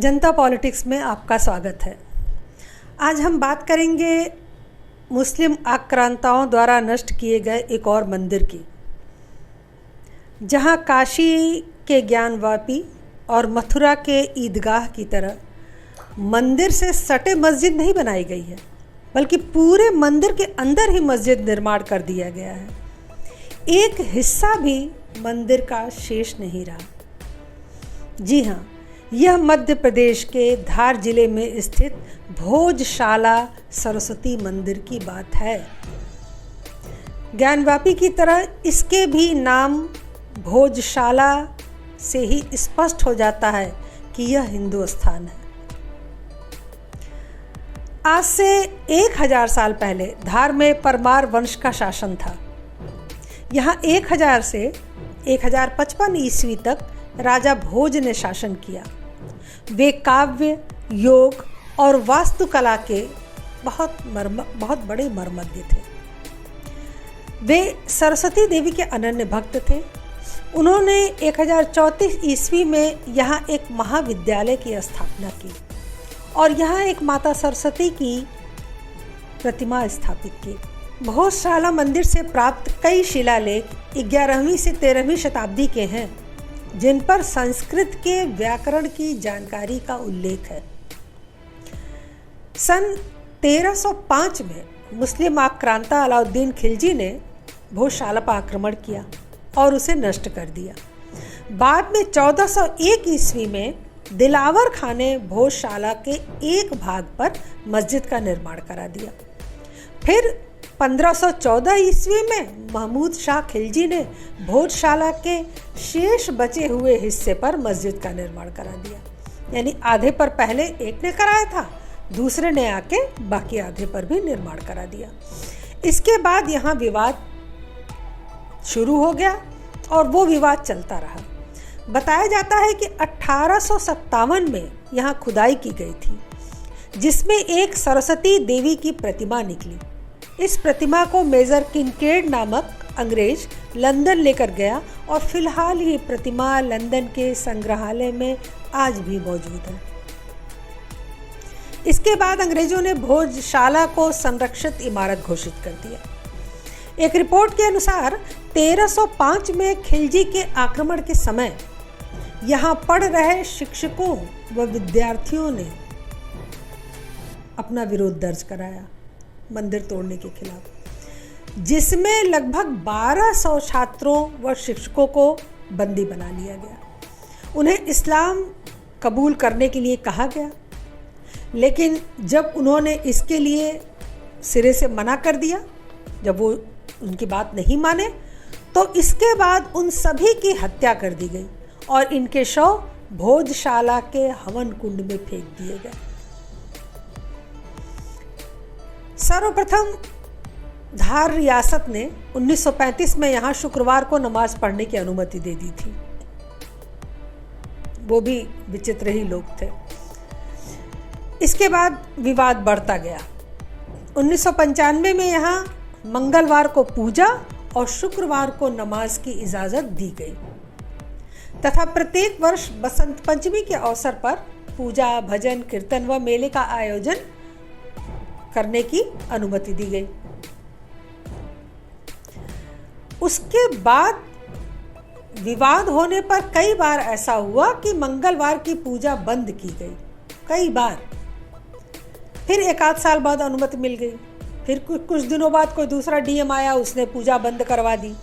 जनता politics में आपका स्वागत है। आज हम बात करेंगे मुस्लिम आक्रांताओं द्वारा नष्ट किए गए एक और मंदिर की, जहां काशी के ज्ञानवापी और मथुरा के ईदगाह की तरह मंदिर से सटे मस्जिद नहीं बनाई गई है, बल्कि पूरे मंदिर के अंदर ही मस्जिद निर्माण कर दिया गया है। एक हिस्सा भी मंदिर का शेष नहीं रहा। जी हाँ, यह मध्य प्रदेश के धार जिले में स्थित भोजशाला सरस्वती मंदिर की बात है। ज्ञानवापी की तरह इसके भी नाम भोजशाला से ही स्पष्ट हो जाता है कि यह हिंदू स्थान है। आज से 1000 साल पहले धार में परमार वंश का शासन था। यहाँ 1000 से 1055 ईस्वी तक राजा भोज ने शासन किया। वे काव्य, योग और वास्तुकला के बहुत बड़े मर्मज्ञ थे। वे सरस्वती देवी के अनन्य भक्त थे। उन्होंने 1034 ईस्वी में यहाँ एक महाविद्यालय की स्थापना की और यहाँ एक माता सरस्वती की प्रतिमा स्थापित की। भोजशाला मंदिर से प्राप्त कई शिलालेख 11वीं से 13वीं शताब्दी के हैं, जिन पर संस्कृत के व्याकरण की जानकारी का उल्लेख है। सन 1305 में मुस्लिम आक्रांता अलाउद्दीन खिलजी ने भोजशाला पर आक्रमण किया और उसे नष्ट कर दिया। बाद में 1401 ईस्वी में दिलावर खां ने भोजशाला के एक भाग पर मस्जिद का निर्माण करा दिया। फिर 1514 ईस्वी में महमूद शाह खिलजी ने भोजशाला के शेष बचे हुए हिस्से पर मस्जिद का निर्माण करा दिया। यानी आधे पर पहले एक ने कराया था, दूसरे ने आके बाकी आधे पर भी निर्माण करा दिया। इसके बाद यहाँ विवाद शुरू हो गया और वो विवाद चलता रहा। बताया जाता है कि 1857 में यहाँ खुदाई की गई थी, जिसमें एक सरस्वती देवी की प्रतिमा निकली। इस प्रतिमा को मेजर किनकेड नामक अंग्रेज लंदन लेकर गया और फिलहाल ये प्रतिमा लंदन के संग्रहालय में आज भी मौजूद है। इसके बाद अंग्रेजों ने भोजशाला को संरक्षित इमारत घोषित कर दिया। एक रिपोर्ट के अनुसार 1305 में खिलजी के आक्रमण के समय यहाँ पढ़ रहे शिक्षकों व विद्यार्थियों ने अपना विरोध दर्ज कराया मंदिर तोड़ने के खिलाफ, जिसमें लगभग 1200 छात्रों व शिक्षकों को बंदी बना लिया गया। उन्हें इस्लाम कबूल करने के लिए कहा गया, लेकिन जब उन्होंने इसके लिए सिरे से मना कर दिया, जब वो उनकी बात नहीं माने, तो इसके बाद उन सभी की हत्या कर दी गई और इनके शव भोजशाला के हवन कुंड में फेंक दिए गए। सर्वप्रथम धार रियासत ने 1935 में यहाँ शुक्रवार को नमाज पढ़ने की अनुमति दे दी थी। वो भी विचित्र ही लोग थे। इसके बाद विवाद बढ़ता गया। 1995 में यहाँ मंगलवार को पूजा और शुक्रवार को नमाज की इजाज़त दी गई तथा प्रत्येक वर्ष बसंत पंचमी के अवसर पर पूजा, भजन, कीर्तन व मेले का आयोजन करने की अनुमति दी गई। उसके बाद विवाद होने पर कई बार ऐसा हुआ कि मंगलवार की पूजा बंद की गई, कई बार। फिर 1 साल बाद अनुमति मिल गई। फिर कुछ दिनों बाद कोई दूसरा डीएम आया, उसने पूजा बंद करवा दी।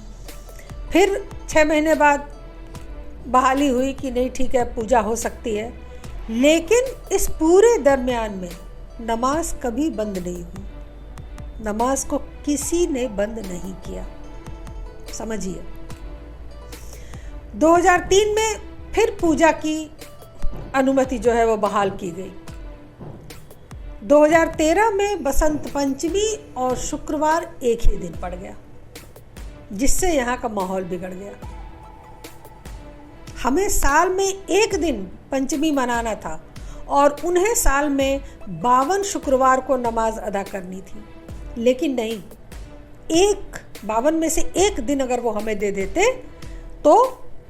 फिर 6 महीने बाद बहाली हुई कि नहीं, ठीक है, पूजा हो सकती है। लेकिन इस पूरे दरमियान में नमाज कभी बंद नहीं हुई। नमाज को किसी ने बंद नहीं किया, समझिए। 2003 में फिर पूजा की अनुमति जो है वो बहाल की गई। 2013 में बसंत पंचमी और शुक्रवार एक ही दिन पड़ गया, जिससे यहाँ का माहौल बिगड़ गया। हमें साल में एक दिन पंचमी मनाना था और उन्हें साल में 52 शुक्रवार को नमाज अदा करनी थी, लेकिन नहीं, 52 में से एक दिन अगर वो हमें दे देते तो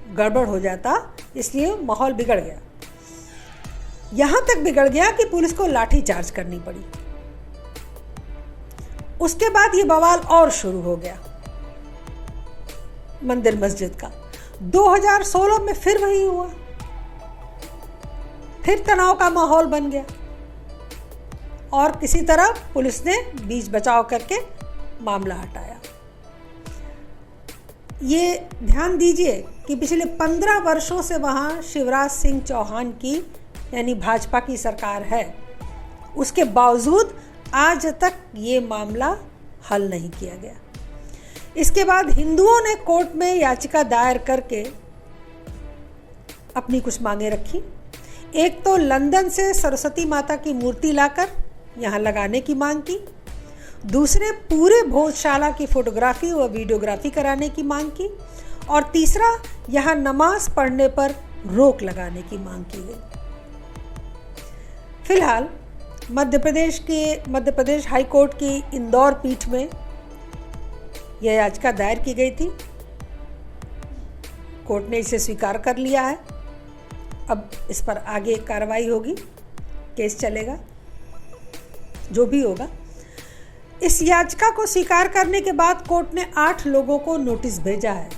गड़बड़ हो जाता, इसलिए माहौल बिगड़ गया। यहां तक बिगड़ गया कि पुलिस को लाठी चार्ज करनी पड़ी। उसके बाद ये बवाल और शुरू हो गया मंदिर मस्जिद का। 2016 में फिर वही हुआ, फिर तनाव का माहौल बन गया और किसी तरह पुलिस ने बीच बचाव करके मामला हटाया। ये ध्यान दीजिए कि पिछले 15 वर्षों से वहां शिवराज सिंह चौहान की यानी भाजपा की सरकार है, उसके बावजूद आज तक ये मामला हल नहीं किया गया। इसके बाद हिंदुओं ने कोर्ट में याचिका दायर करके अपनी कुछ मांगे रखी। एक तो लंदन से सरस्वती माता की मूर्ति लाकर यहाँ लगाने की मांग की, दूसरे पूरे भोजशाला की फोटोग्राफी व वीडियोग्राफी कराने की मांग की, और तीसरा यहाँ नमाज पढ़ने पर रोक लगाने की मांग की गई। फिलहाल मध्य प्रदेश हाई कोर्ट की इंदौर पीठ में यह याचिका दायर की गई थी। कोर्ट ने इसे स्वीकार कर लिया है। अब इस पर आगे कार्रवाई होगी, केस चलेगा, जो भी होगा। इस याचिका को स्वीकार करने के बाद कोर्ट ने 8 लोगों को नोटिस भेजा है।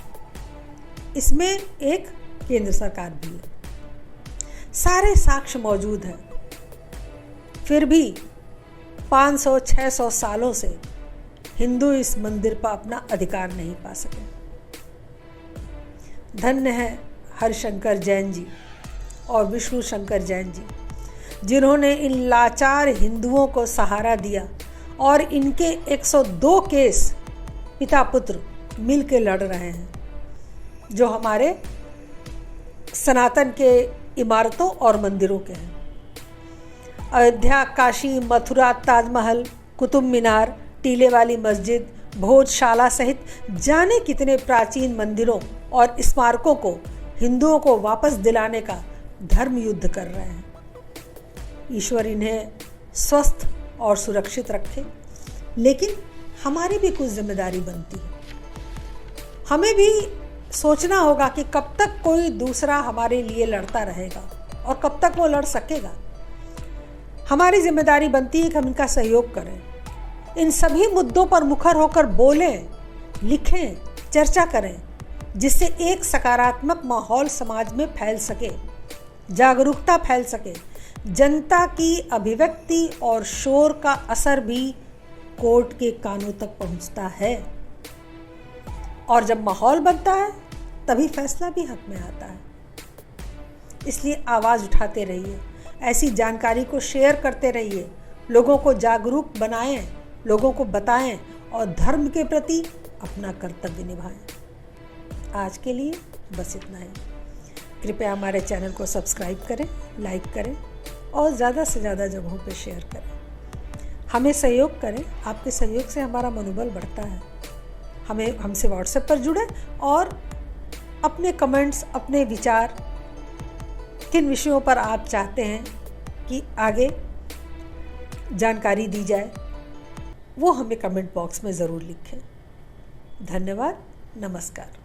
इसमें एक केंद्र सरकार भी है। सारे साक्ष्य मौजूद हैं। फिर भी 500-600 सालों से हिंदू इस मंदिर पर अपना अधिकार नहीं पा सके। धन्य है हरिशंकर जैन जी और विष्णु शंकर जैन जी, जिन्होंने इन लाचार हिंदुओं को सहारा दिया और इनके 102 केस पिता पुत्र मिल के लड़ रहे हैं, जो हमारे सनातन के इमारतों और मंदिरों के हैं। अयोध्या, काशी, मथुरा, ताजमहल, कुतुब मीनार, टीले वाली मस्जिद, भोजशाला सहित जाने कितने प्राचीन मंदिरों और स्मारकों को हिंदुओं को वापस दिलाने का धर्म युद्ध कर रहे हैं। ईश्वर इन्हें स्वस्थ और सुरक्षित रखे, लेकिन हमारी भी कुछ जिम्मेदारी बनती है। हमें भी सोचना होगा कि कब तक कोई दूसरा हमारे लिए लड़ता रहेगा और कब तक वो लड़ सकेगा। हमारी जिम्मेदारी बनती है कि हम इनका सहयोग करें, इन सभी मुद्दों पर मुखर होकर बोलें, लिखें, चर्चा करें, जिससे एक सकारात्मक माहौल समाज में फैल सके, जागरूकता फैल सके। जनता की अभिव्यक्ति और शोर का असर भी कोर्ट के कानों तक पहुंचता है, और जब माहौल बनता है तभी फैसला भी हक में आता है। इसलिए आवाज़ उठाते रहिए, ऐसी जानकारी को शेयर करते रहिए, लोगों को जागरूक बनाएं, लोगों को बताएं और धर्म के प्रति अपना कर्तव्य निभाएं। आज के लिए बस इतना ही। कृपया हमारे चैनल को सब्सक्राइब करें, लाइक करें और ज़्यादा से ज़्यादा जगहों पर शेयर करें। हमें सहयोग करें, आपके सहयोग से हमारा मनोबल बढ़ता है। हमसे व्हाट्सएप पर जुड़ें और अपने कमेंट्स, अपने विचार, किन विषयों पर आप चाहते हैं कि आगे जानकारी दी जाए, वो हमें कमेंट बॉक्स में ज़रूर लिखें। धन्यवाद, नमस्कार।